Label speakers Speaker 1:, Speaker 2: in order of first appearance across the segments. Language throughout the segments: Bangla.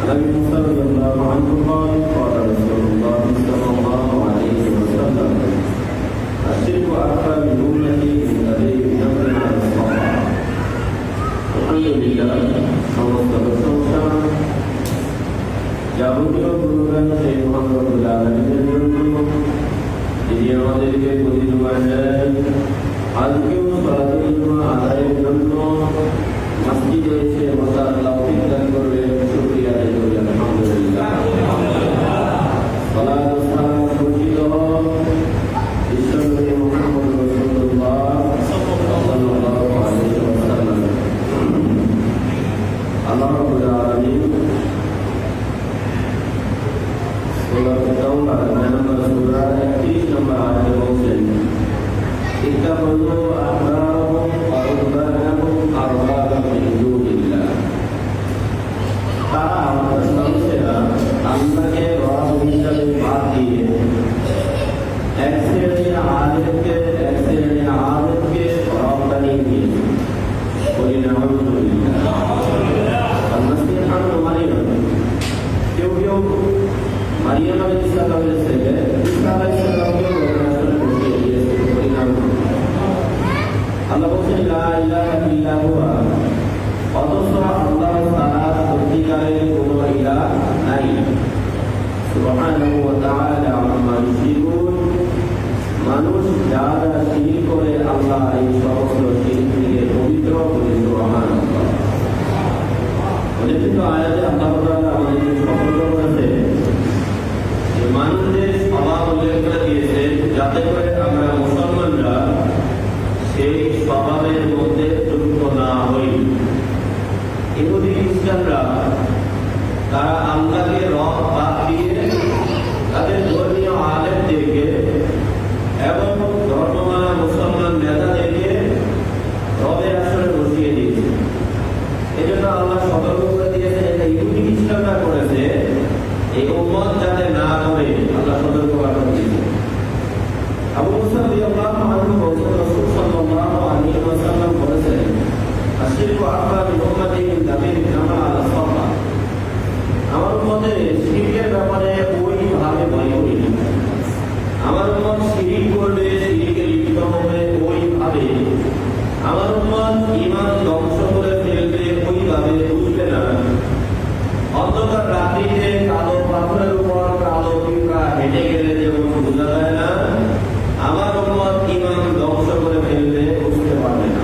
Speaker 1: أبي موسى رضي الله عنه قال قال رسول الله صلى الله عليه وسلم الشرك أخفى من أمتي من أبي نمر على الصلاة. الحمد لله সমস্ত প্রশংসা যাবতীয় গুণগান সেই মহান রব্বুল আলামিনের জন্য, যিনি আমাদেরকে প্রতিদিন আজকেও সালাতুল জুমা আদায়ের জন্য মসজিদে এসে বসার তৌফিক দান করবে। শুকরিয়া আদায় করি আলহামদুলিল্লাহ। সালাত ও সালাম বর্ষিত হোক বিশ্বনবী মুহাম্মদ রাসূলুল্লাহ সাল্লাল্লাহু আলাইহি ওয়াসাল্লাম। আল্লাহ রাব্বুল আলামিন সূরা তাওবার 9 নম্বর সূরা 31 নম্বর আয়াতে বলেন, ইত্তাখযু আহবারহুম ওয়া রুহবানাহুম আরবাবাম মিন দুনিল্লাহ। তারা মানুষেরা আল্লাহকে রব হিসাবে বাদ দিয়ে এক শ্রেণীর আলেমকে রব বানিয়ে নিয়েছে। বলি নাউযুবিল্লাহ। আল-মাসীহ ইবনে মারইয়াম, কেউ মারিয়াম আলাইহিস সালামের ছেলে ঈসা আলাইহিস সালামকে আসলে বসিয়ে দিয়েছে। বলি নাউযুবিল্লাহ। আল্লাহ বলেন লা ইলাহা ইল্লা হুয়া, অথচ আল্লাহ তাআলা সত্যিকারের কোনো ইলাহ নাই। সুবহানাহু ওয়া তাআলা আম্মা ইউশরিকুন। মানুষ যারা শিরক করে আল্লাহ এই সমস্ত শিরক থেকে পবিত্র। বলে সুবহানাল্লাহ। অনেক আয়াতে আল্লাহ তাআলা আমাদেরকে সতর্ক করেছে যে মানুষের স্বভাব উল্লেখ করে দিয়েছে, যাতে করে আমরা মুসলমানরা সেই স্বভাবের মধ্যে যুক্ত না হই। ইহুদি খ্রিস্টানরা তারা আল্লাহকে রব বাদ দিয়ে তাদের ধর্মীয় আলেমদেরকে এবং ধর্মমানা মুসলমান নেতাদেরকে রবের আসরে বসিয়ে দিয়েছে। এই জন্য আল্লাহ সতর্ক করে দিয়েছে, এটা ইহুদি খ্রিস্টানরা করেছে, এই উম্মত যাতে না করে আল্লাহ সতর্ক বার্তা দিয়েছে। আবু মুসা রাদিয়াল্লাহু আনহু বলেন, রাসূল সাল্লাল্লাহু আলাইহি ওয়াসাল্লাম বলেছেন, আশরিকু আকবার মিন উম্মতি মিন দামিন কামা আলা সাফা। আমার উম্মতের শিরকের ব্যাপারে ওইভাবে ভয় করি। আমার উম্মত শিরক করবে, শিরকে লিপ্ত হবে ওইভাবে। আমার উম্মত ঈমান ধ্বংস করে ফেলবে ওইভাবে, বুঝবে না। অন্ধকার রাত্রিতে কালো পাথরের উপর কালো পিঁপড়া হেঁটে গেলে যেমন বোঝা যায় না, আমার উম্মত ঈমান ধ্বংস করে ফেলবে, বুঝতে পারবে না।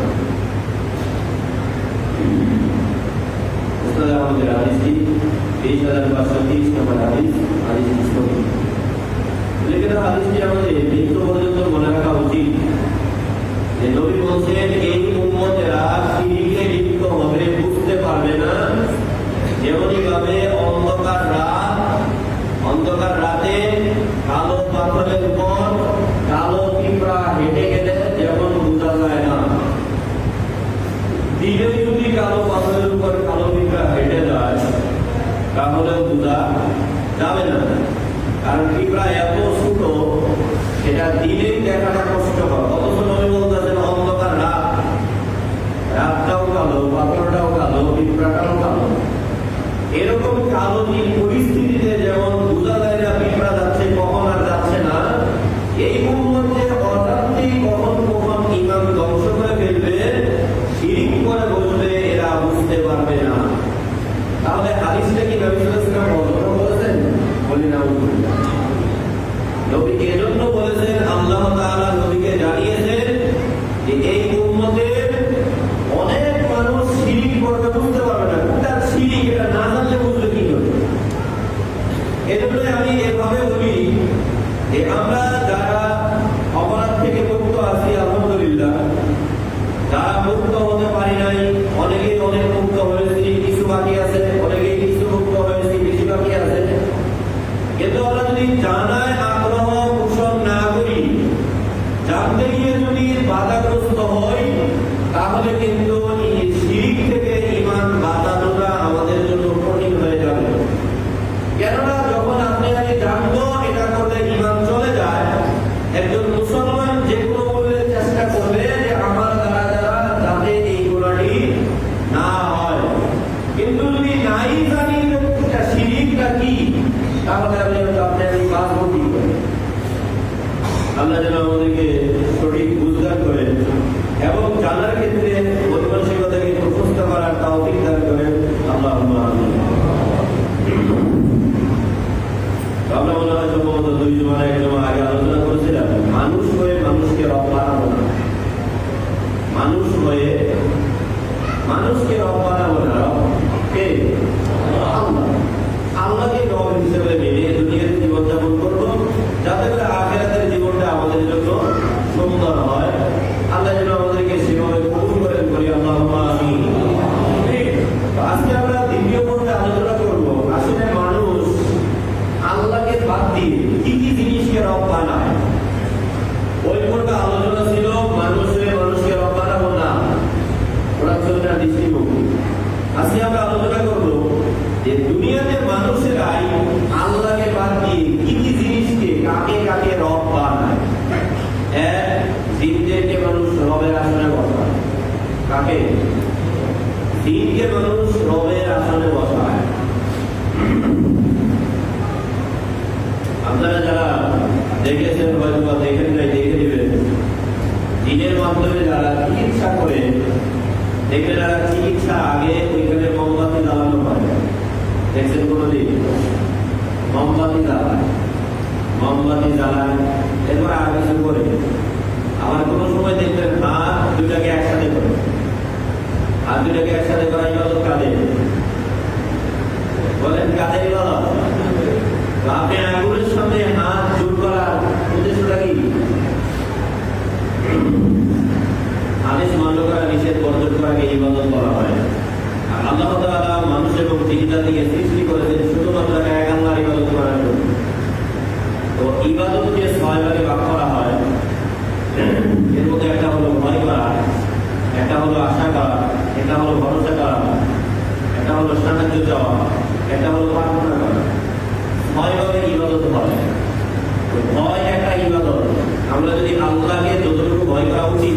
Speaker 1: আমাদের হাদিসটি 20530 নম্বর হাদিস হাদিসটি আমাদের মৃত্যু পর্যন্ত মনে রাখা উচিত যে নবী বলছেন, এই উম্মতেরা শিরকে লিপ্ত হবে, বুঝতে পারবে না। যেমনই ভাবে অন্ধকার রাতে কালো পাথরের উপর কালো পিঁপড়া হেঁটে গেলে যেমন বোঝা যায় না, দিনে যদি কালো পাথরের উপর কালো পিঁপড়া হেঁটে যায় তাহলে বোঝা যাবে না। কারণ পিঁপড়া এত ছোট, সেটা দিনেই দেখাটা কষ্টকর। অথচ নবী বলতেছেন অন্ধকার রাতটাও কালো, পাথরটাও কালো, পিঁপড়াটাও কালো। এরকম কালো দিন পরিস্থিতিতে যেমন বোঝা যায় না পিঁপড়া যাচ্ছে কখন আর যাচ্ছে না, এই উম্মতে অজান্তেই কখন ঈমান ধ্বংস করে ফেলবে, শিরক করে বসবে, এরা বুঝতে পারবে না। তাহলে হাদিসটা কি নবী সাল্লাল্লাহু আলাইহি ওয়াসাল্লাম বলেছেন? বলি নাউযুবিল্লাহ। নবীকে এজন্য বলেছেন, আল্লাহ তাআলা নবীকে জানিয়েছেন যে এই উম্মতের অনেক মানুষ শিরক করবে, বুঝতে পারবে না। তার শিরক এটা না জানলে বুঝবে কি করে? এজন্য আমি এভাবে বলি যে আমরা যারা অপরাধ থেকে মুক্ত আছি আলহামদুলিল্লাহ, যারা মুক্ত হতে পারি নাই, অনেকেই অনেক মুক্ত হয়েছি, কিছু বাকি আছে, অনেকেই কিছু মুক্ত হয়েছি, বেশি বাকি আছে। কিন্তু আমরা যদি জানায় আগ্রহ পোষণ না করি, জানতে গিয়ে যদি বাধাগ্রস্ত হই, তাহলে কিন্তু এই শিরক থেকে ঈমান বাঁচানোটা আমাদের জন্য কঠিন হয়ে যাবে। কেননা যখন আপনি আমি জানবো এটা করলে ঈমান চলে যায়, একজন মুসলমান যে কোনো মূল্যে চেষ্টা করবে যে আমার দ্বারা যাতে এই গুণাটি না হয়। কিন্তু যদি নাই জানি আল্লাহ যেন আমাদেরকে সঠিক বুঝদার করে এবং জানার ক্ষেত্রে পরিমানসিকতাকে প্রশস্ত করার তৌফিক দান করেন। আল্লাহুম্মা আমিন। আমরা মনে হয় সম্ভবত 2 জুমা এক জুমা আগে আলোচনা করেছিলাম, মানুষ হয়ে মানুষকে রব বানাবো না। মানুষ হয়ে মানুষকে রব বানাবো না। কে? আল্লাহ। আল্লাহকে রব হিসেবে মেনে দুনিয়াতে জীবনযাপন করবো, যাতে করে আখিরাতের জীবনটা আমাদের জন্য সুন্দর হয়। আল্লাহ যেন আমাদেরকে সেভাবে কবুল করেন, করি আল্লাহুম্মা আমিন। আজকে আমরা দ্বিতীয় পর্বে আলোচনা করবো আসলে মানুষ আল্লাহকে বাদ দিয়ে কি কি জিনিসকে রব বানায়। ওই পর্বে আলোচনা ছিল মানুষের মানুষকে রব বানাবো না, ওরা চলবে দৃষ্টিভঙ্গি। আজকে আমরা আলোচনা করবো যে দুনিয়াতে মানুষেরাই আল্লাহকে বাদ দিয়ে কি কি জিনিসকে কাকে কাকে রব বানায়। জিনদেরকে মানুষ রবের আসনে বসায়। কাকে? জিনকে মানুষ রবের আসনে বসায়। আপনারা যারা দেখেছেন হয়তো বা দেখেন নাই, দেখে দিবেন, জিনের মাধ্যমে যারা চিকিৎসা করে দেখবে, যারা চিকিৎসা আগে ওইখানে মোমবাতি জ্বালানো হয়, দেখছেন কোনোদিন? মোমবাতি জ্বালায়, মোমবাতি জ্বালায়, এরপর আর কিছু করে। আবার কোনো সময় দেখবেন হাত দুটাকে একসাথে করে, হাত দুটাকে একসাথে করা ইবাদত কাঁধে, বলেন কাঁধে ইবাদত। আপনি আঙুলের সামনে হাত জোর করার উদ্দেশ্যটা কি? আদেশ মান্য করা, নিষেধ বর্জন করাকে ইবাদত বলা হয়। আল্লাহ তাআলা মানুষ এবং জিন জাতিকে সৃষ্টি করেছেন শুধুমাত্র এক আল্লাহর ইবাদত করার জন্য। তো ইবাদতকে 6 ভাগে ভাগ করা হয়। এর মধ্যে একটা হলো ভয় করা, একটা হলো আশা করা, একটা হলো ভরসা করা, একটা হলো সাহায্য চাওয়া, একটা হলো প্রার্থনা করা। 6 ভাবে ইবাদত হয়। ভয় একটা ইবাদত। আমরা যদি আল্লাহকে যতটুকু ভয় করা উচিত,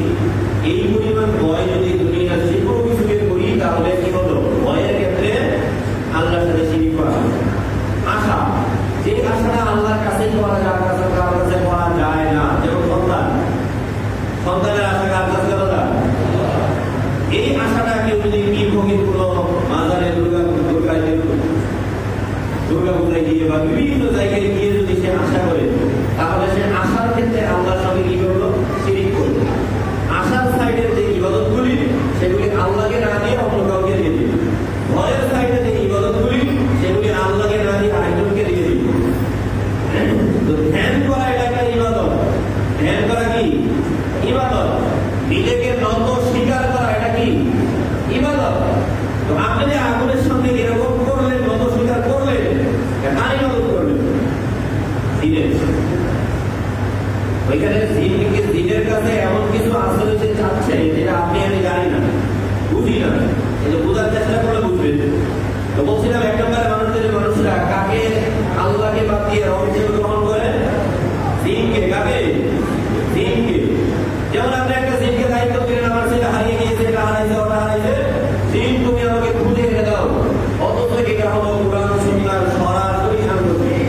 Speaker 1: এই পরিমাণ ভয় যদি দুনিয়ার যে কোনো কিছুকে করি, তাহলে কি হলো? ভয়ের ক্ষেত্রে আল্লাহর সাথে শিরিক করা। আশা, যে আশাটা আল্লাহর কাছে করা যায়, কারোর কাছে করা যায় না, যেমন সন্তানের আশা কার কাছে করা যায়? এই আশাটা কেউ যদি পীর ফকির কোনো মাজারে দুর্গা পূজায় গিয়ে বা বিভিন্ন জায়গায় গিয়ে যদি সে আশা করে, তাহলে সে আশার ক্ষেত্রে আল্লাহর সঙ্গে কি করলো? শিরিক করলো। আশার সাইডের যে ইবাদতগুলি, সেগুলি আল্লাহকে না দিয়ে অন্য কাউকে দিয়ে দিল। ভয়ের সাইডে যে ইবাদতগুলি, সেগুলি আল্লাহকে না দিয়ে আরেকজনকে দিয়ে দিল। তো ধ্যান করা এটা একটা ইবাদত। ধ্যান করা কি ইবাদত? নিজেকে নত স্বীকার করা এটা কি ইবাদত? তো আপনি যে আগুনের সামনে এরকম করলেন, নত স্বীকার করলেন, কার ইবাদত করলেন? জিনের। ওইখানে জিনের কাছে এমন কিছু আসলে সে চাচ্ছে যেটা আপনি আমি জানি না, বুঝি না। এটা বোঝার চেষ্টা করে বুঝবেন। তো বলছিলাম, এক নম্বরে মানুষরা কাকে আল্লাহকে বাদ দিয়ে রব হিসেবে গ্রহণ করে? জিনকে। কাকে? জিনকে। যেমন আপনি একটা জিনকে দায়িত্ব দিলেন, আমার সেটা হারিয়ে গিয়েছে, এটা হারাইছে, ওটা হারাইছে, জিন তুমি আমাকে খুঁজে এনে দাও। অথচ এটা হলো কোরআন সুন্নাহর সরাসরি সাংগঠনিক।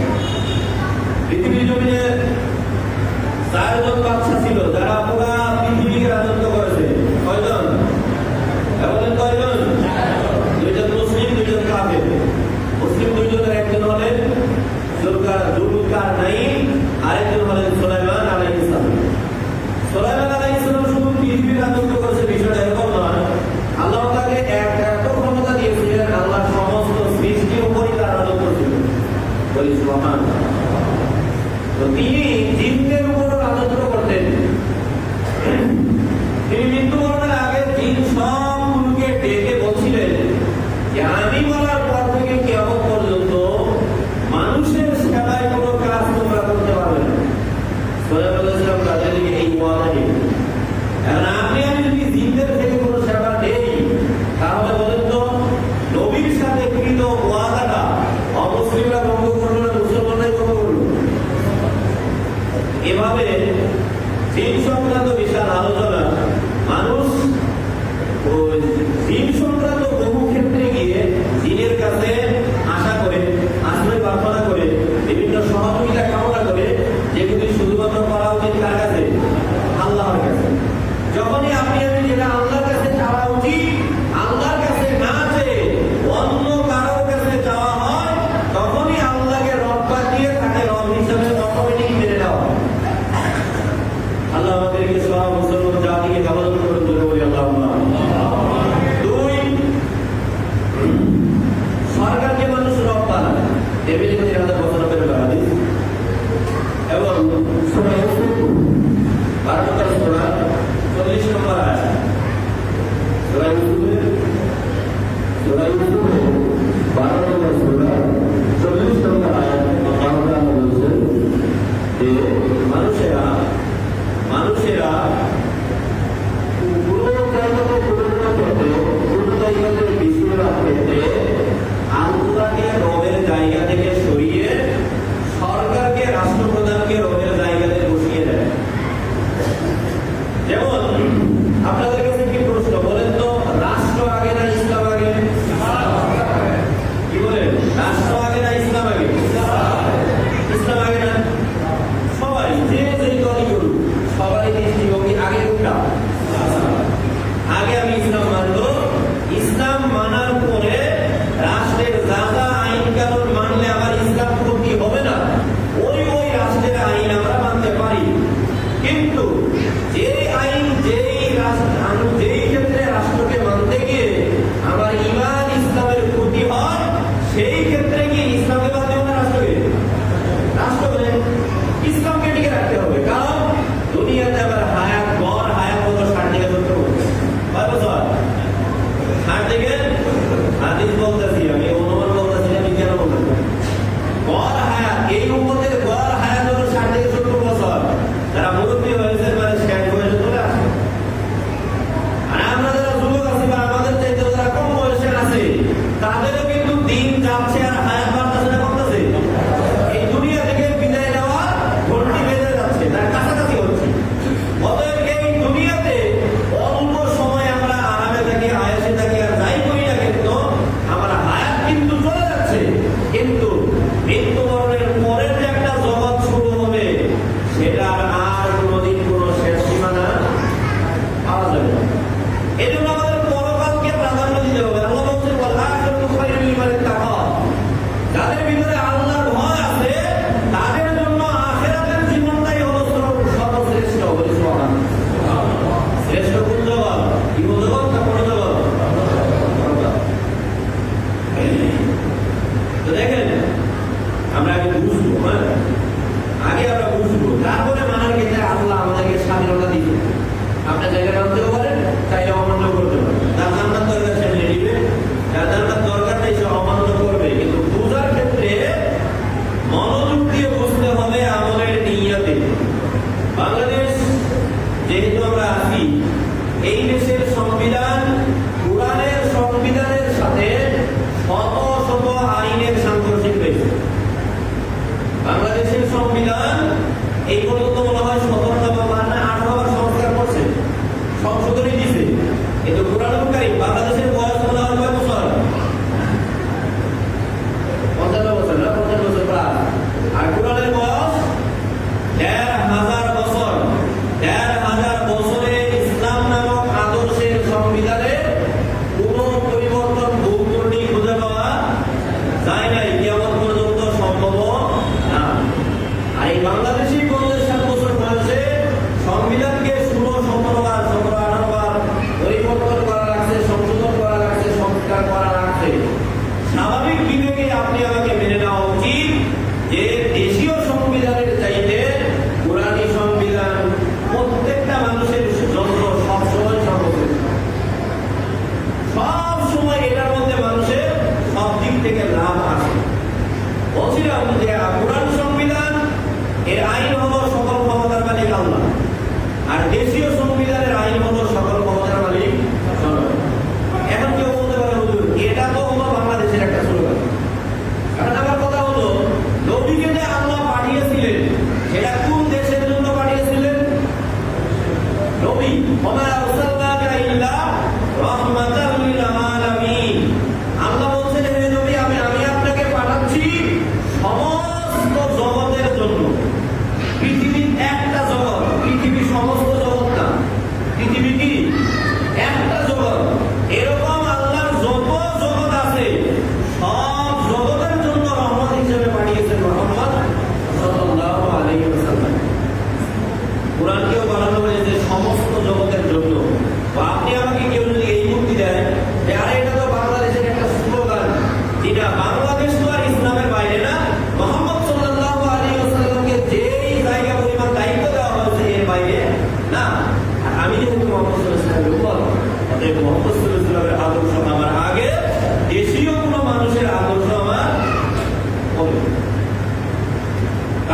Speaker 1: পৃথিবীর জমিনে 4 জন বাদশা ছিল যারা পুরা পৃথিবীকে রাজত্ব করেছে। কয়জন? বলেন কয়জন? 2 জন মুসলিম, 2 জন কাফের। মুসলিম 2 জনের একজন হলেন যুলকারনাইন, আরেকজন হলেন সুলাইমান আলাইহিস সালাম। সুলাইমান আলাইহিস সালাম শুধু পৃথিবীর রাজত্ব করেছে বিষয়টা এরকম নয়। আল্লাহ তাকে এত ক্ষমতা দিয়েছিলেন, আল্লাহ সমস্ত সৃষ্টির উপরই তার রাজত্ব ছিল। বলি সুবহানাল্লাহ। তো তিনি জিনদের উপর রাজত্ব করতেন। তিনি মৃত্যুবরণের আগে জিন সবগুলোকে ডেকে বলছিলেন যে আমি বলার পর থেকে কিয়ামত পর্যন্ত মানুষের সেবায় কোনো কাজ তোমরা করতে পারবে না। সুলাইমান তাদের দিকে এই ওয়াদা দিলেন। এখন আপনি আমি যদি জিনদের থেকে কোনো সেবা নেই, তাহলে বলেন তো নবীর সাথে কৃত ওয়াদাটা অমুসলিমরা ভঙ্গ করলো না মুসলমানরাই ভঙ্গ করলো? টেবিলে 3095 হাদিস এবং সূরা ইউসুফ 12 নম্বর সূরা 40 নম্বর আয়াত। সূরা ইউসুফের 12 নম্বর সূরা 40 নম্বর আয়াত আল্লাহ তাআলা বলেছেন যে মানুষেরা আল্লাহকে রবের জায়গা থেকে সরিয়ে সরকারকে রাষ্ট্রপ্রধানকে রবের জায়গাতে বসিয়ে দেয়। যেমন আপনাদের কাছে কি প্রশ্ন বলেন তো, রাষ্ট্র আগে না ইসলাম আগে? কি বলেন, রাষ্ট্র আগে না ইসলাম আগে? ইসলাম আগে না? সবাই যে যেই দলই করুক সবাই দৃষ্টিভঙ্গি আগে কোনটা? আগে আমি ইসলাম মানবো, ইসলাম মানার পরে রাষ্ট্রের যা যা আইন কানুন মানলে আমার ইসলাম ক্ষতি হবে না ওই রাষ্ট্রের আইন আমরা মানতে পারি। কিন্তু যে আইন যেই ক্ষেত্রে রাষ্ট্রকে মানতে গিয়ে আমার ঈমান ইসলামের ক্ষতি হয় সেই ক্ষেত্রে কি ইসলামকে বাদ দেব না রাষ্ট্রকে ইসলামকে টিকে রাখতে হবে। কারণ দুনিয়াতে আবার গড় হায়াত হলো 60 থেকে 70 বছর। কয় বছর? 60 থেকে, হাদিস বলতেছি আমি, অনুমান বলতেছি না, বিজ্ঞান বলতেছি। গড় হায়াত, এই উম্মতের গড় হায়াত হলো 60 থেকে 70 বছর। যারা মুরব্বী হয়েছে মানে শেষ বয়সে চলে আসে। আর আমরা যারা যুবক আছি বা আমাদের চাইতে যারা কম বয়সে আছে তাদেরও কিন্তু দিন যাচ্ছে আর হায়াত বাড়তেছে না কমতেছে? এই দুনিয়া থেকে বিদায় নেওয়া ঘন্টি বেজে যাচ্ছে, তার কাছাকাছি হচ্ছে। অতএব এই দুনিয়াতে অল্প সময় আমরা আরামে থাকি, আয়েসে থাকি আর যাই করি না কিন্তু আমার হায়াত কিন্তু চলে যাচ্ছে। কিন্তু মৃত্যুবরণের পরের যে একটা জগৎ শুরু হবে সেটার আর কোনোদিন কোনো শেষ সীমানা পাওয়া যাবে না। এই জন্য আমাদের পরকালকে প্রাধান্য দিতে হবে। আল্লাহ বলছেন ওয়াল-আখিরাতু খায়রুল লিমান ইত্তাকা। যাদের ভিতরে আল্লাহর ভয় আছে তাদের জন্য আখিরাতের জীবনটাই হলো সর্বশ্রেষ্ঠ। বলি সুবহানাল্লাহ। শ্রেষ্ঠ কোন জগৎ? ইহ জগৎ না কোন জগৎ? তো দেখেন আমরা আগে বুঝবো, আগে আমরা বুঝবো, তারপরে মানার ক্ষেত্রে আল্লাহ আমাদেরকে স্বাধীনতা দিবে। আপনার জায়গা মানতেও পারেন, চাইলে অমান্য করতে পারেন। তার জান্নাত দরকার সে মেনে নিবে, তার জান্নাত দরকার নেই সে অমান্য করবে। কিন্তু বুঝার ক্ষেত্রে মনোযোগ দিয়ে বুঝতে হবে আমলের নিয়তে। বাংলাদেশ যেহেতু আমরা আছি, এই দেশের সংবিধান কোরআনের সংবিধানের সাথে শত শত আইনের সাংঘর্ষিক রয়েছে। বাংলাদেশের সংবিধান এই পর্যন্ত মনে হয় 17 বা 18 বার সংস্কার করছে, সংশোধনী দিছে। কিন্তু কোরআনুল কারীম বাংলাদেশের বয়স মনে হয় কয় বছর? 55 বছর না, 50 বছর প্রায়। আর কোরআনের বয়স 1500 বছর। 1500 বছরে ইসলাম নামক আদর্শের সংবিধানে কোনো পরিবর্তন ভুল খুঁজে পাওয়া যায় নাই, কিয়ামত পর্যন্ত সম্ভব না। আর এই বাংলাদেশি 50-60 বছর বয়সে সংবিধানকে 16-17 বার 17-18 বার পরিবর্তন করা লাগছে, সংশোধন করা লাগছে, সংস্কার করা লাগছে। স্বাভাবিক বিবেকে আপনি আমাকে মেনে নেওয়া উচিত যে দেশীয় সংবিধানের চাইতে কোরআনী সংবিধান প্রত্যেকটা মানুষের জন্য সবসময় সর্বশ্রেষ্ঠ। সব সময় এটার মধ্যে মানুষের সব দিক থেকে লাভ আসে। বলছিলাম যে কোরআন সংবিধান এর আইন হলো সকল ক্ষমতার মালিক আল্লাহ, আর দেশীয় সংবিধানের আইন হলো সকল ক্ষমতার মালিক জনগণ। এখন কেউ বলতে পারে হুজুর এটা তো হলো বাংলাদেশের একটা স্লোগান। কারণ আমার কথা হলো নবীকে যে আল্লাহ পাঠিয়েছিলেন সেটা কোন দেশের জন্য পাঠিয়েছিলেন? নবী ওমা আরসালনাকা ইল্লা রাহমাতাল লিল আলামিন। আল্লাহ বলছেন হে নবী আমি আপনাকে পাঠাচ্ছি সমস্ত জগতের জন্য। পৃথিবীর একটা জগৎ, পৃথিবী সমস্ত জগৎ না, পৃথিবী কি একটা জগৎ। এরকম আল্লাহর যত জগৎ আছে সব জগতের জন্য রহমত হিসেবে পাঠিয়েছেন মুহাম্মদ সাল্লাল্লাহু আলাইহি ওয়াসাল্লাম। কোরআনকেও বানানো হয়েছে সমস্ত জগতের জন্য।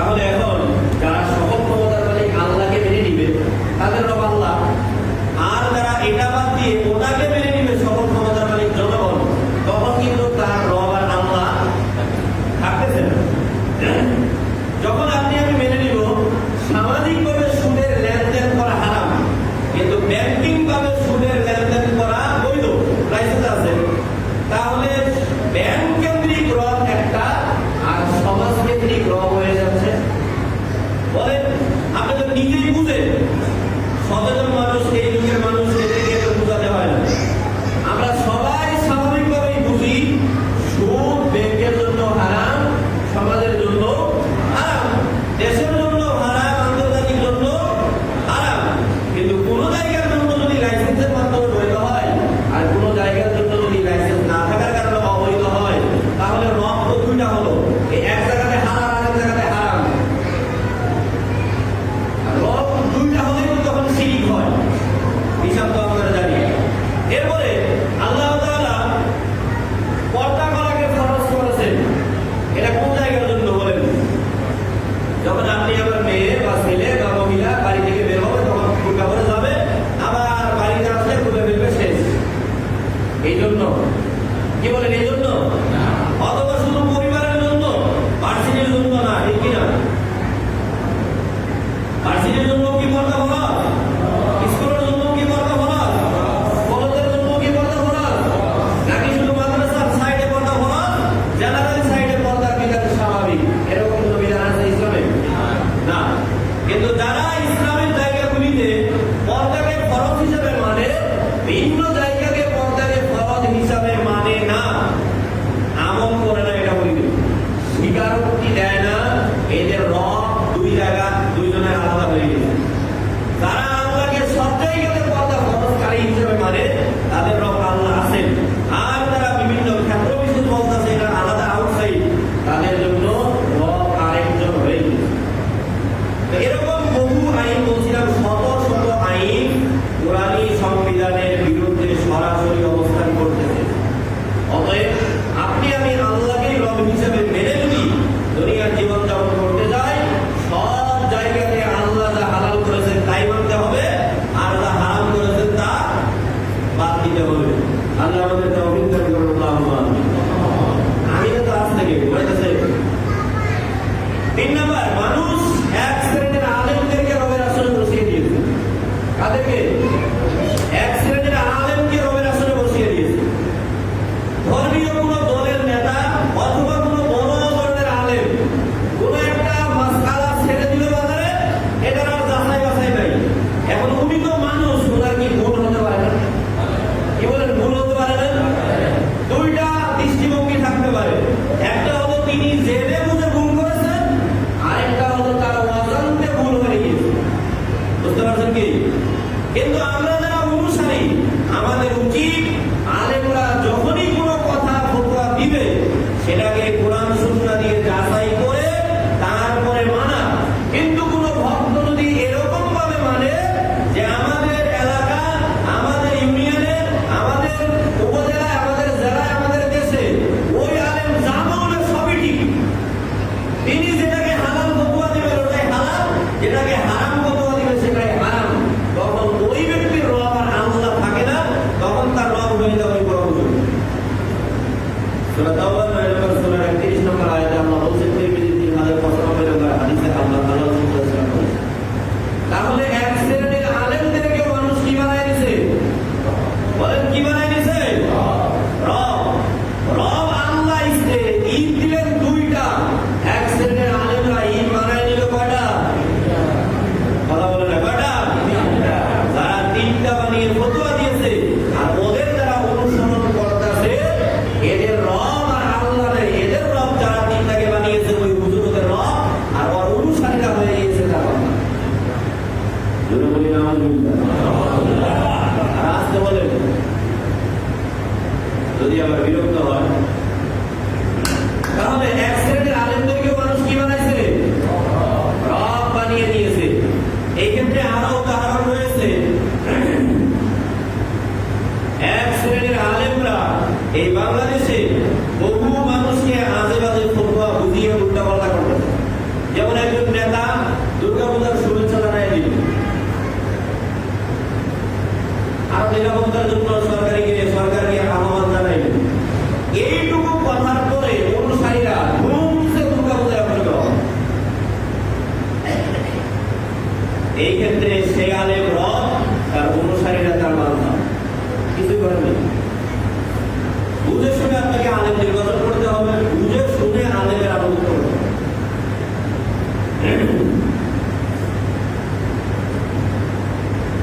Speaker 1: তাহলে এখন যারা সকল ক্ষমতার মালিক আল্লাহকে মেনে নিবে তাদের রব আল্লাহ, আর যারা এটা বাদ দিয়ে ওনাকে মেনে নিবে সকল ক্ষমতার মালিক জনগণ, তখন কিন্তু তার রব আর আল্লাহ থাকতেছে না। যখন আপনি আমি মেনে নিব সামাজিকভাবে সুদের লেনদেন করা হারাম, কিন্তু ব্যাংকিং ভাবে সুদের লেনদেন করা বৈধ, লাইসেন্স আছে, তাহলে ব্যাংক কেন্দ্রিক রব একটা আর সমাজ কেন্দ্রিক রব হয়ে যাচ্ছে। বলেন, আপনি তো নিজেই বুঝেন, সচেতন মানুষ, এই যুগের মানুষ, এদেরকে তো বোঝাতে হয় না। আমরা সবাই স্বাভাবিকভাবেই বুঝি সুদ ব্যাংকের জন্য হারাম, সমাজের জন্য হারাম, দেশের জন্য হারাম, আন্তর্জাতিক জন্য হারাম। কিন্তু কোন জায়গার জন্য যদি লাইসেন্সের মাধ্যমে বৈধ হয় আর কোন জায়গার জন্য যদি লাইসেন্স না থাকার কারণে অবৈধ হয়, তাহলে রব তো দুইটা হলো, এই এক জায়গাতে হারাম আর এক জায়গাতে হারাম। রব দুইটা হলে কিন্তু তখন শিরিক হয়, হিসাব তো আমরা জানি। এরপরে আল্লাহ তাআলা পর্দা করাকে ফরজ করেছেন, এটা কোন জায়গার জন্য বলেন? যখন আপনি আবার মেয়ে বা ছেলে বা মহিলা বাড়ি থেকে বের হবে, তখন বোরকা পরে যাবে, আবার বাড়িতে আসলে খুলে ফেলবে, শেষ। এই জন্য কি বলেন? এই জন্য, অথবা শুধু পরিবারের জন্য, ভার্সিটির জন্য না, ঠিক কিনা? ভার্সিটির জন্য কি পর্দা ফরজ? স্কুলের জন্য কি পর্দা ফরজ? কলেজের জন্য কি পর্দা ফরজ? নাকি শুধু মাদ্রাসার সাইডে পর্দা ফরজ, জেনারেল সাইডে পর্দার বিধান স্বাভাবিক, এরকম কোনো বিধান আছে ইসলামে? না। কিন্তু যারা ইসলামের জায়গাগুলিতে পর্দাকে ফরজ হিসাবে মানে, ভিন্ন জায়গাকে পর্দাকে ফরজ হিসাবে মানে না, আমল করে না, এটা বলি স্বীকারোক্তি দেয় না, এদের রব দুই জায়গা দুইজনের আলাদা হয়ে গেছে। যারা আল্লাহকে সব জায়গাতে পর্দা ফরজকারী হিসেবে মানে, তাদের রব আল্লাহ আছেন। আর যারা বিভিন্ন ক্ষেত্র বিশেষ বলতেছে এটা আলাদা আউটসাইড, তাদের জন্য রব আরেকজন হয়ে গেছে। এরকম বহু আইন বলছিলাম, শত শত আইন কোরআনী সংবিধানের বিরুদ্ধে সরাসরি অবস্থান করতেছে। অতএব আপনি আমি আল্লাহকে রব হিসেবে মেনে যদি দুনিয়ার জীবন দুর্গাপূজার শুভেচ্ছা জানাই দিল। আর নিরাপত্তার জন্য সরকারকে আহ্বান জানাইল। এইটুকু কথার পরে অনুসারীরা ধুমসে দুর্গাপূজায় অংশ। এই ক্ষেত্রে সে আলেম রব, তার অনুসারীরা তার বান্দা, কিছু করেনি। বুঝে শুনে আপনাকে আলেম নির্বাচন করতে হবে, বুঝে শুনে আলেমের আনন্দ করতে হবে।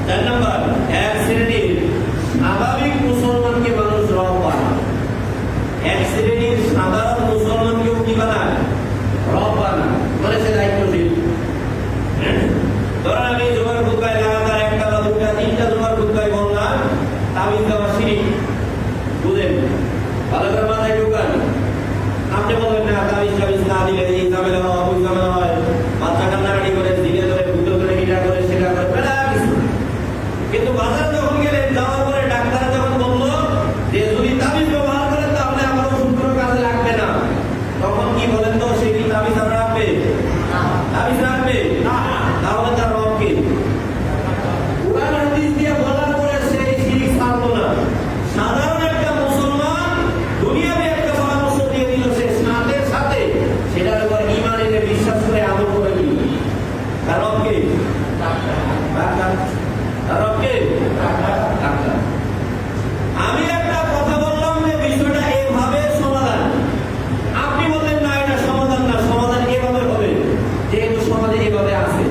Speaker 1: 4 নম্বর, এক শ্রেণীর স্বাভাবিক মুসলমানকে মানুষ রব বানায়। এক শ্রেণীর সাধারণ মুসলমানকেও কি বানায়? রব বানায়। মানে সে দায়িত্বশীল। ধরেন আমি জুমার খুতবায় লাগাতার একটা বা দুটা তিনটা জুমার খুতবায় বললাম তাবিজ দেওয়া শিরিক। বুঝেন? ভালো করে মাথায় ঢুকান। আপনি বলবেন না তাবিজ না দিলে এই ঝামেলা হয়, ওই ঝামেলা হয়, বাচ্চা কান্নাকাটি করে, দিলে করে, ভুতো করে, এটা করে, সেটা করে, বেলা কিছু। কিন্তু বাজার যখন গেলেন, যাওয়ার পরে ডাক্তার যখন বললো যে যদি তাবিজ ব্যবহার করেন তাহলে আমার ওষুধ কাজে লাগবে না, তখন কি বলেন তো? সে কি তাবিজ আর রাখবে? তাবিজ রাখবে না, তাহলে তার রব কি? কুরআন হাদিস দিয়ে বলার পরে সে শিরক ছাড়লো না। সাধারণ একটা মুসলমান দুনিয়াতে একটা পরামর্শ দিয়ে দিল, সে সাথে সাথে সেটার উপর ঈমান এনে বিশ্বাস করে আমল করে দিল। তার রব কি? তার রব কি? আমি একটা কথা বললাম যে বিষয়টা এভাবে সমাধান, আপনি বললেন না এটা সমাধান না, সমাধান এভাবে হবে যেহেতু সমাজে এভাবে আছে।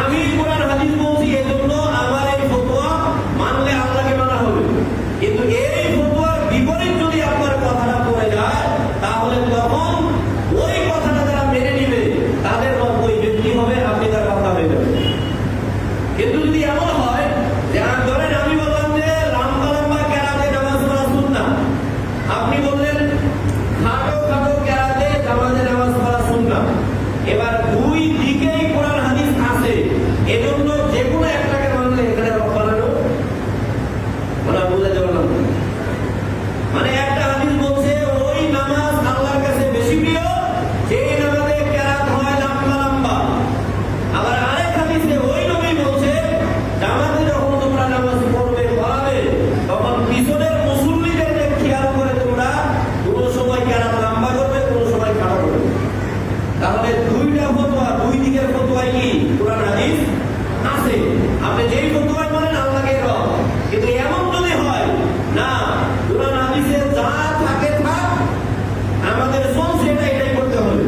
Speaker 1: আমি কোরআন হাদিস বলছি এজন্য আমার এই ফতোয়া মানলে আল্লাহকে মানা হবে, কিন্তু এই ফতোয়ার বিপরীত যদি আপনার কথাটা পড়ে যায় তাহলে তখন ওই কথাটা যারা মেনে নিবে তাদের রব ওই ব্যক্তি হবে, আপনি তার কথা হয়ে যাবে। কিন্তু যদি এমন হয় যে ধরেন আমি বললাম যে লম্বা লম্বা কেরাতে নামাজ পড়া সুন্নাহ, আপনি বললেন খাটো খাটো কেরাতে জামাতে নামাজ পড়া সুন্নাহ। এবার দুই দিকেই কোরআন হাদিস আছে, এজন্য যে কোনো একটাকে মানলে এখানে রব বানানো ওরা বুঝাতে পারলাম। মানে একটা হাদিস বলছে ওই নামাজ আল্লাহর কাছে বেশি প্রিয় যে নামাজে কেরাত হয় লম্বা লম্বা। আবার আরেক হাদিসে ওই নবী বলছে জামাতে যখন তোমরা নামাজ পড়বে পড়াবে তখন পিছনের মুসল্লিদেরকে খেয়াল করে তোমরা কোনো সময় কেরাত লম্বা করবে, কোনো সময় খাটো করবে। তাহলে দুইটা ফতোয়া, দুই দিকের ফতোয়ায় কি কোরআন হাদিস আছে। আপনি যেই ফতোয়ায় বলেন আল্লাহকে রব, কিন্তু এমন যদি হয় না কোরআন হাদিসে যা থাকে থাক, আমাদের চলছে এটাই করতে হবে,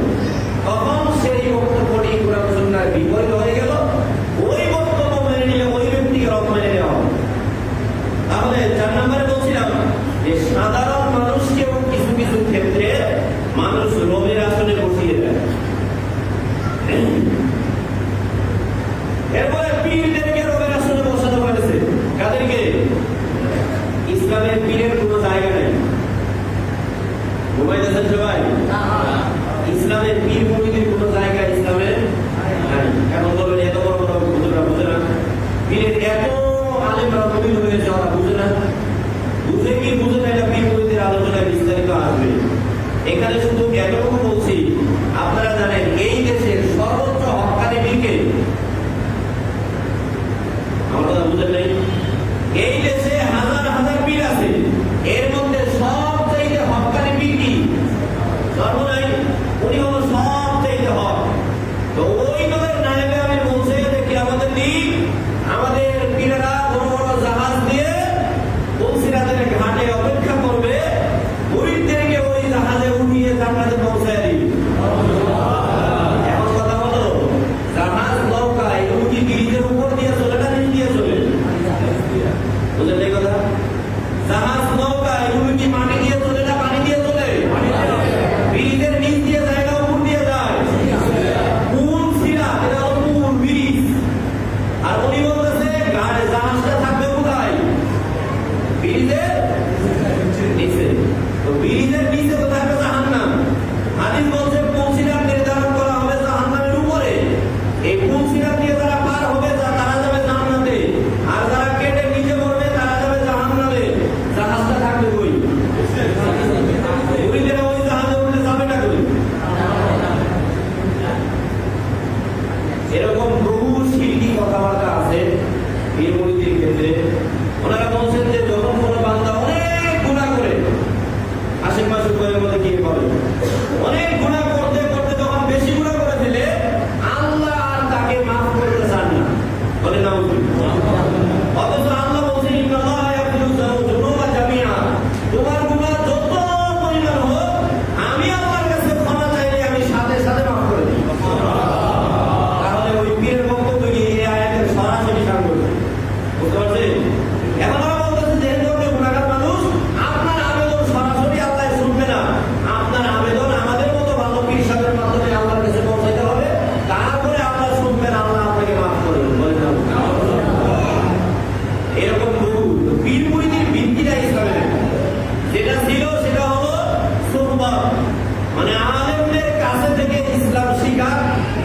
Speaker 1: তখন সেই বক্তব্যটি কোরআন সুন্নাহর বিপরীত হয়ে গেল। ওই বক্তব্য মেনে নিলে ওই ব্যক্তিকে রব মেনে নেওয়া হবে। তাহলে 4 নম্বরে বলছিলাম যে সাধারণ মানুষকেও কিছু কিছু ক্ষেত্রে মানুষ রবের আসনে বসিয়ে দেয়। এরপরে পীরদেরকে রবের আসনে বসাতে পারেছে। কাদেরকে? ইসলামের পীরের কোনো জায়গা নেই। ঘুমাইতেছেন সবাই? ইসলামের পীর মুরিদের কোনো জায়গা ইসলামে নাই। এখন বলবেন এত বড় বড় হুজুররা বুঝে না, পীরের এত আলেমরা মুরিদ হয়েছে ওরা বুঝে না। বুঝে কি বুঝে না, এটা পীর মুরিদের আলোচনায় বিস্তারিত আসবে। এখানে শুধু এতটুকু বলছি, আপনারা জানেন এই দেশের সর্বোচ্চ হক্কানি পীরকে, আমার কথা বুঝেন নাই? এই দেশে হাজার হাজার পীর আছে, এর মধ্যে সবচাইতে হক্কানি পীর কি? সর্বনাই, উনি হলো সবচাইতে হক। তো ওই তোদের নায়েবে আমি বলছি যে কিয়ামতের দিন আমাদের পীরেরা বড় বড় জাহাজ দিয়ে বলসিরাতের ঘাটে অপেক্ষা করবে, মুরিদদেরকে ওই জাহাজে উঠিয়ে জান্নাতে পৌঁছায় দিবে।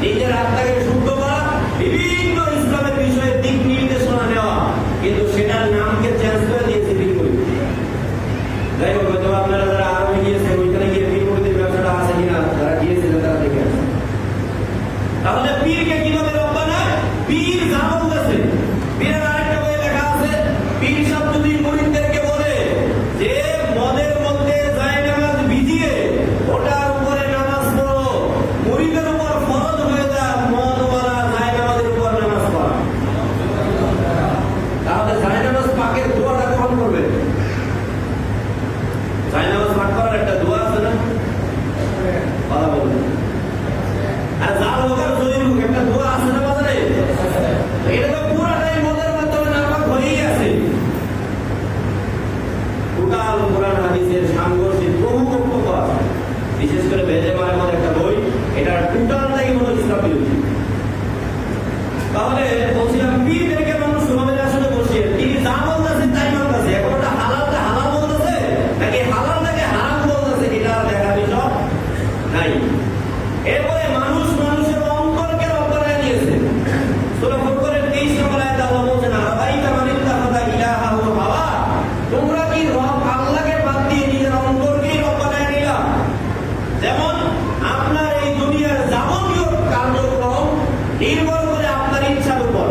Speaker 1: নিজের আত্মাকে শুদ্ধ করা, বিভিন্ন ইসলামের বিষয়ে দিক নির্দেশনা নেওয়া, কিন্তু সেটার নামকে চেঞ্জ করে দিয়েছে বিপরীত। যাই হোক, হয়তো আপনারা যারা আরবে গিয়েছেন ওইখানে গিয়ে বিপরীতের ব্যবসাটা আছে কিনা যারা গিয়েছিলেন তারা দেখে আসেন। তাহলে পীরকে কিভাবে রব বানায়? পীর যা বলতেছে, পীরের আরেকটা বই লেখা আছে, পীর সাহেব যদি মুরিদদেরকে বলে যে মদের মধ্যে জায়নামাজ ভিজিয়ে ওটার উপরে নামাজ পড়ো, মুরিদের উপর ফরজ হয়ে যায় মদওয়ালা জায়নামাজের উপর নামাজ পড়া। তাহলে জায়নামাজ পাকের দোয়াটা কখন করবে? জায়নামাজ পাক করার একটা দোয়া আছে না? কথা বলুন। আর জাল হোকার জয়ী হোক একটা দোয়া আছে না বাজারে? এটা তো পুরাটাই মদের মাধ্যমে নাপাক হয়েই আছে। টোটাল কোরআন হাদিসের সাংঘর্ষিক বহু বক্তব্য আছে, বিশেষ করে বেজে মারের মধ্যে একটা বই, এটা টোটালটাই হলো ইসলাম বিরোধী। তাহলে বলছিলাম পীরদেরকে মানুষ রবের আসলে বসিয়ে তিনি যা বলতেছেন তাই বলতেছে। এখন ওটা হালালটা হালাল বলতেছে নাকি হালালটাকে হারাম বলতেছে, এটা দেখার বিষয় নাই। এরপরে মানুষ মানুষের অন্তরকে রব বানায় নিয়েছে। সূরা ফুরকানের 23 নম্বর আয়াতে আল্লাহ বলেন, আরাইতা মান ইত্তাখাযা ইলাহাহু হাওয়া, তোমরা কি রব আল্লাহকে বাদ দিয়ে নিজের অন্তরকেই রব বানায় নিলা? যেমন আপনার এই দুনিয়ার যাবতীয় কার্যক্রম নির্ভর করে আপনার ইচ্ছার উপর।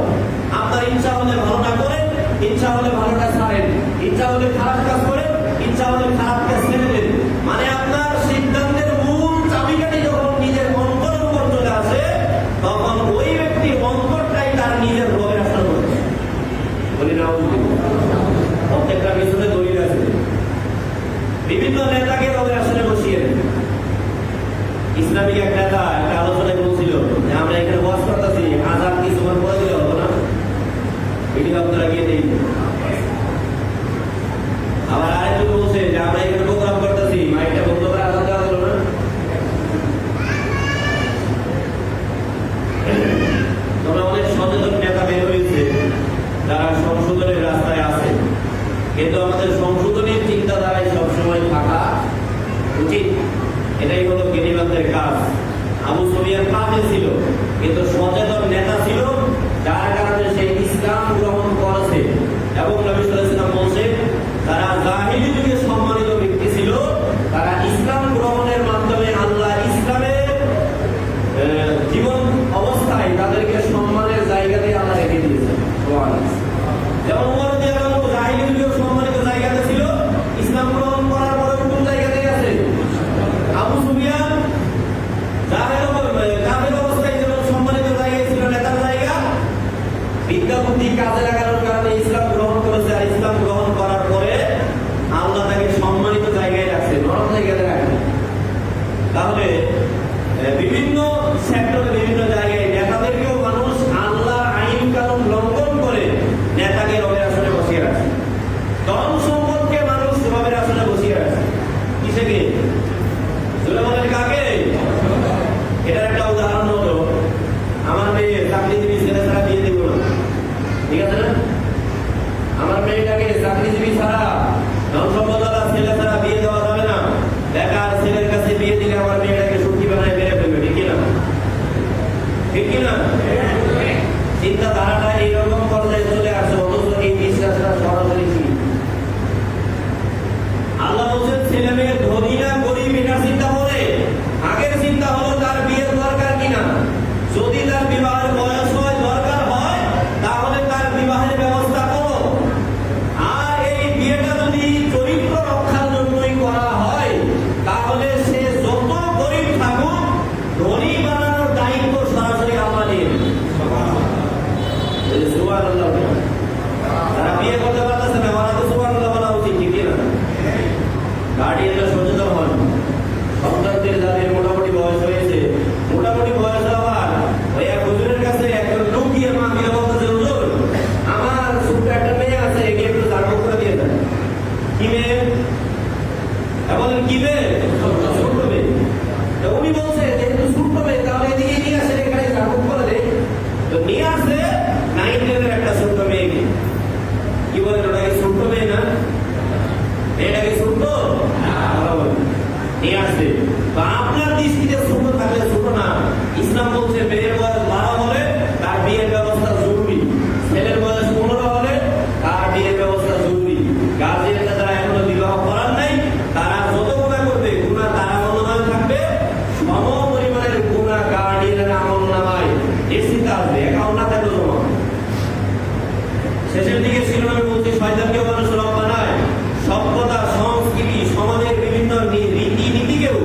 Speaker 1: আপনার ইচ্ছা হলে ভালোটা করেন, ইচ্ছা হলে ভালোটা ছাড়েন, ইচ্ছা হলে খারাপ কাজ করেন, ইচ্ছা হলে খারাপ কাজ ছেড়ে দেন। মানে আপনার সিদ্ধান্তের মূল চাবিকাঠি যখন নিজের অন্তরের উপর চলে আসে, তখন ওই ব্যক্তি অন্তরটাই তার নিজের রবের আসন করছে। বলি না, প্রত্যেকটা পিছনে দলিল আছে। বিভিন্ন নেতাকে রবের আসনে বসিয়ে ইসলামিক এক নেতা একটা আলোচনায় বলছিল যে আমরা এখানে ওয়াজ করতেছি, আজাদ কিছুক্ষণ পরে দিলে হবো না, ভিডিও আপনারা গিয়ে দেখবেন। আবার আরেকজন বলছে যে আমরা এখানে প্রোগ্রাম করতেছি, মাইকটা বন্ধ করে আজাদ দেওয়া হলো না। তোমরা অনেক সচেতন নেতা বের হয়েছে যারা সংশোধনের রাস্তায় আছে, কিন্তু আমাদের সংশোধনের চিন্তাধারায় সবসময় থাকা উচিত। এটাই হলো জ্ঞানীবানদের কাজ। আবু সুফিয়ান কাফের ছিল কিন্তু সচেতন নেতা ছিল, যার কারণে সে ইসলাম গ্রহণ করেছে। এবং নবী সাল্লাল্লাহু আলাইহি ওয়াসাল্লাম বলেছেন, তারা জাহিলি যুগে সম্মানিত ব্যক্তি ছিল, তারা ইসলাম গ্রহণের মাধ্যমে আল্লাহ ইসলামের জীবন অবস্থায় তাদেরকে সম্মানের জায়গাতে আল্লাহ রেখে দিয়েছেন। যেমন উমর রাদিয়াল্লাহু আনহু জাহিলি যুগে সম্মানিত জায়গাতে ছিল, ইসলাম গ্রহণ করার পরে কোন জায়গাতে আছে? আবু সুফিয়ান কাফের অবস্থায় যেমন সম্মানিত জায়গায় ছিল, নেতার জায়গা, বিদ্যা বুদ্ধি কাজে লাগানোর কারণে ইসলাম গ্রহণ করেছে। আর ইসলাম গ্রহণ করার পরে আল্লাহ তাকে সম্মানিত জায়গায় রাখছে, নরম জায়গায় রাখছে। তাহলে বিভিন্ন সেক্টরে বিভিন্ন জায়গায় নেতাদেরকেও মানুষ আল্লাহ আইন কানুন লঙ্ঘন করে নেতাকে রবের আসনে বসিয়ে রাখছে। ধন সম্পদকে মানুষ রবের আসনে বসিয়ে রাখছে। কিসেকে? সুলেমানের কাকে? এটার একটা উদাহরণ হলো, আমার মেয়ে চাকরিজীবী ছেলে ছাড়া বিয়ে দিব না, ঠিক আছে না? আমার মেয়েটাকে চাকরিজীবী ছাড়া, ধন সম্পদওয়ালা ছেলে ছাড়া বিয়ে দেওয়া যাবে না। বেকার ছেলের কাছে বিয়ে দিলে আমার মেয়েটাকে সুখী বানায় মেরে ফেলবে, ঠিক কিনা? ঠিক কিনা? চিন্তাধারাটা এইরকম পর্যায়ে চলে আসে, অথচ এই বিশ্বাসটা সরাসরি কি? আল্লাহ বলছেন ছেলে মেয়ে ধনী না গরিব এটা চিন্তা করে, আগের চিন্তা হলো তার বিয়ের দরকার কিনা। যদি তার বিবাহের বয়স হয়, দরকার হয়, তাহলে তার বিবাহের ব্যবস্থা করো। আর এই বিয়েটা যদি চরিত্র রক্ষার জন্যই করা হয়, তাহলে সে যত গরিব থাকুক, ধনী বানানোর দায়িত্ব সরাসরি আল্লাহ নিয়ে নেবে। জীবনের গুনাহ গার্ডিয়ানের আমল নামায় নিশ্চিত আসবে, অ্যাকাউন্ট না থাকলে জমা। শেষের দিকে ছিল আমি বলছি শয়তানকে মানুষ রব বানায়, সভ্যতা সংস্কৃতি সমাজের বিভিন্ন রীতি নীতিকেও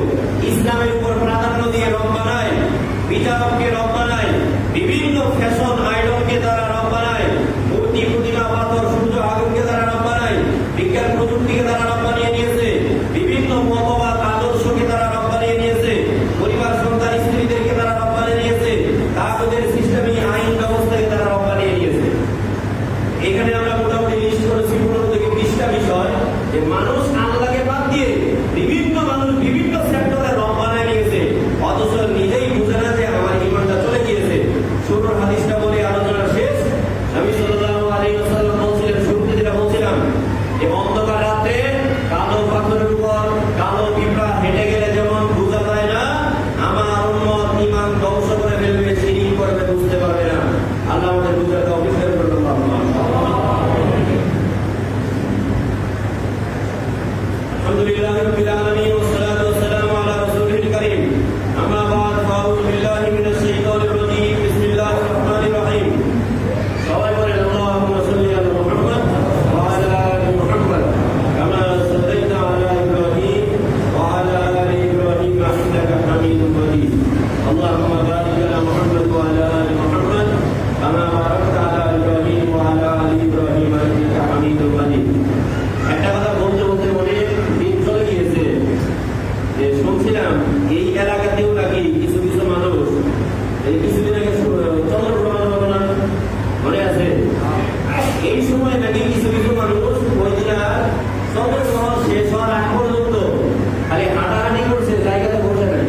Speaker 1: ইসলামের উপর প্রাধান্য দিয়ে রব বানায়, বিচারককে রব বানায়, বিভিন্ন ফ্যাশন আইডলকে তারা রব বানায়, মূর্তি প্রতিমা পাথর সূর্য আগুনকে তারা রব বানায়, বিজ্ঞান প্রযুক্তিকে তারা রব বানিয়ে নিয়েছে, বিভিন্ন মতবাদ আদর্শকে তারা রব বানিয়ে নিয়েছে, পরিবার সন্তান স্ত্রীদেরকে তারা রব বানিয়ে নিয়েছে, তাদের সিস্টেমে আইন ব্যবস্থাকে তারা রব বানিয়ে নিয়েছে। এখানে আমরা মোটামুটি লিস্ট করেছি 15 থেকে 20টা বিষয় যে মানুষ আল্লাহকে বাদ দিয়ে বিভিন্ন মানুষ বিভিন্ন সেক্টরে রব বানায় নিয়েছে, অথচ নিজেই বুঝে না যে আমার ঈমানটা চলে গিয়েছে। শুরুর হাদিসটা বলে আলোচনা শেষ। নবী সাল্লাল্লাহু আলাইহি ওয়াসাল্লাম বলছিলেন, শুরুতে যেটা বলছিলাম যে অন্ধকার রাতে কালো পাথরের উপর কালো পিঁপড়া হেঁটে গেলে যেমন বোঝা যায় না, আমার উম্মত ঈমান ধ্বংস করে ফেলবে, শিরিক করবে, বুঝতে পারবে না। আল্লাহ আমাদের বুঝার তৌফিক দান করুন। আলহামদুলিল্লাহ রাব্বিল আলামিন ওয়াসসালাতু ওয়াসসালামু আলা রাসূলিল কারীম। আম্মা বা'দ, ফাউযু বিল্লাহি মিনাশ শাইতানির রাজীম। বিসমিল্লাহির রাহমানির রাহিম। সবাই বলেন আল্লাহুম্মা সাল্লি আলা মুহাম্মাদ ওয়া আলা আলি মুহাম্মাদ কামা সাল্লাইতা আলা ইব্রাহিম ওয়া আলা আলি ইব্রাহিম ইন্নাকা হামিদুম মাজিদ। আল্লাহুম্মা বারিক আলা মুহাম্মাদ ওয়া আলা আলি মুহাম্মাদ কামা বারাকতা আলা ইব্রাহিম ওয়া আলা আলি ইব্রাহিম ইন্নাকা হামিদুম মাজিদ। একটা কথা বলতে বলতে মনে দিন চলে গিয়েছে যে শুনছিলাম এই এলাকাতেও নাকি কিছু কিছু মানুষ এই কিছুদিন আগে চন্দ্রগ্রহণ হবে না, মনে আছে? এই সময় নাকি কিছু কিছু মানুষ ওই দিন চন্দ্রগ্রহণ শেষ হওয়ার আগ পর্যন্ত খালি হাঁটাহাঁটি করছে, জায়গাতে বসে নাই।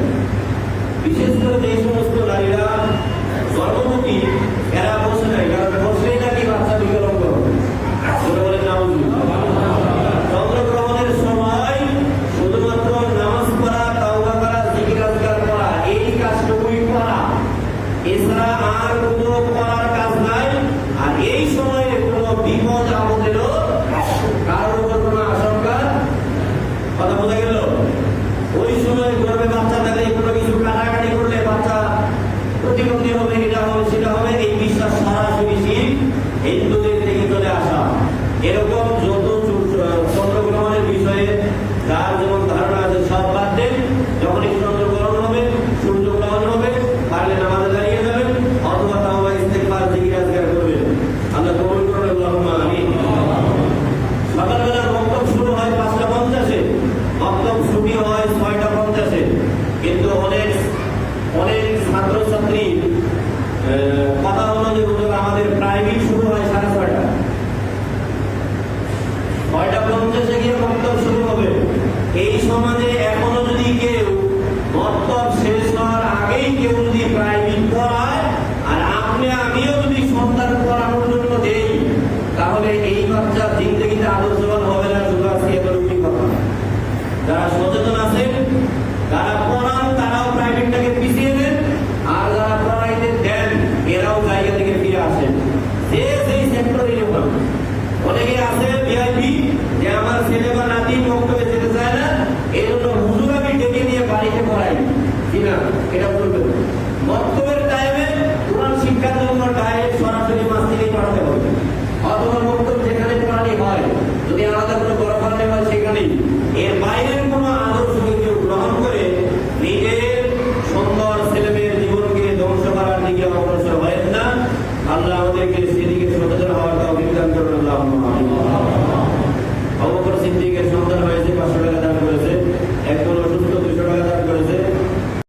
Speaker 1: বিশেষ করে যে সমস্ত নারীরা গর্ভবতী এরা বসে নাই, কারণ বসলেই নাকি বাচ্চা বিকলঙ্গ হবে। বলে চন্দ্রগ্রহণের সময় শুধুমাত্র নামাজ পড়া, তাওবা করা, জিকির আজকার করা, এই কাজটুকুই করা, এছাড়া আর কোনো করার কাজ নাই। আর এই সময়ে কোনো বিপদ আপদেরও কারোর উপর কোনো আশঙ্কা, কথা বোঝা গেল? ওই সময় গর্ভে বাচ্চা থাকলে কোনো কিছু কাটাকাটি করলে বাচ্চা প্রতিবন্ধী হবে, এটা হবে সেটা হবে, এই বিশ্বাস সরাসরি হিন্দুদের থেকে চলে আসা। এরকম যত চন্দ্রগ্রহণের বিষয়ে যার যেমন ধারণা আছে সব বাদ দেন। যখনই চন্দ্রগ্রহণ হবে, সূর্যগ্রহণ হবে, পারলে নামাজে দাঁড়িয়ে যাবেন অথবা তাওবা ইস্তেগফার জিকির আজকার করবেন। আল্লাহ কবুল করুন, আল্লাহুম্মা আমিন। সকালবেলা বক্তব্য শুরু হয় 5:50-এ, বক্তব্য ছুটি হয় 6:50-এ, কিন্তু অনেক ছাত্রছাত্রী কথা হলো যে আমাদের প্রাইভেট শুরু হয় 6:30। 6:50-এ গিয়ে বক্তব্য শুরু হবে। এই সমাজে এখনো যদি কেউ বক্তব্য শেষ হওয়ার আগেই কেউ যদি প্রাইভেট পড়ায় আর আমিও যদি সন্তান পড়ানোর জন্য দেই, তাহলে এই বাচ্চা জিন্দগিতে আদর্শবান হবে না। শুধু আজকে এতটুকুই কথা। যারা সচেতন আছেন, যারা পড়ান, তারাও প্রাইভেটটাকে পিছিয়ে দেন, আর যারা পড়াইতে দেন এরাও জায়গা থেকে ফিরে আসেন। যে সেই সেক্টরে এরকম অনেকে আছে ভিআইপি, যে আমার ছেলে বা নাতি বক্তব্যে যেতে চায় না, এই জন্য হুজুর আমি ডেকে নিয়ে বাড়িতে পড়াই কিনা এটা বলবেন। বক্তব্যের টাইমে কোরআন শিক্ষার জন্য ডাইরেক্ট সরাসরি মাস থেকে পড়াতে হবে, অথবা বক্তব্য যেখানে পড়ানি হয় যদি আলাদা